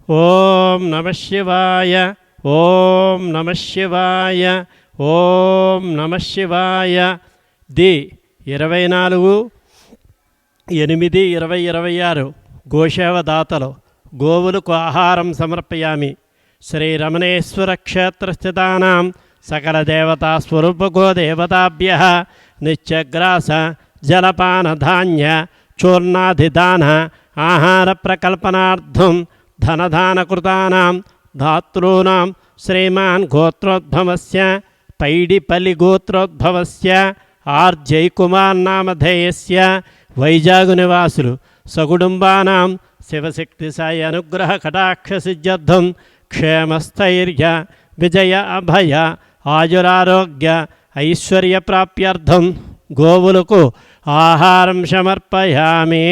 ఓం నమః శివాయ. ఓం నమః శివాయ. ఓం నమః శివాయ. ది 24/8/2026 గోసేవ దాతలు గోవులకు ఆహారం సమర్పయామి. శ్రీరమణేశ్వర క్షేత్రస్థితానాం సకల దేవతా స్వరూప గోదేవతాభ్యః నిత్యగ్రాస జలపాన ధాన్య చూర్ణాధిదాన ఆహార ప్రకల్పనార్థం ధనదానకృతానాం ధాతॄణాం శ్రీమాన్ గోత్రోద్భవస్య పైడిపల్లి గోత్రోద్భవస్య ఆర్ జయకుమార్ నామధేయస్య వైజాగ్ నివాసులు సకుటుంబానాం శివశక్తి సాయి అనుగ్రహ కటాక్ష సిద్ధ్యర్థం క్షేమస్థైర్య విజయ అభయ ఆయురారోగ్య ఐశ్వర్య ప్రాప్త్యర్థం గోవులకు ఆహారం సమర్పయామి.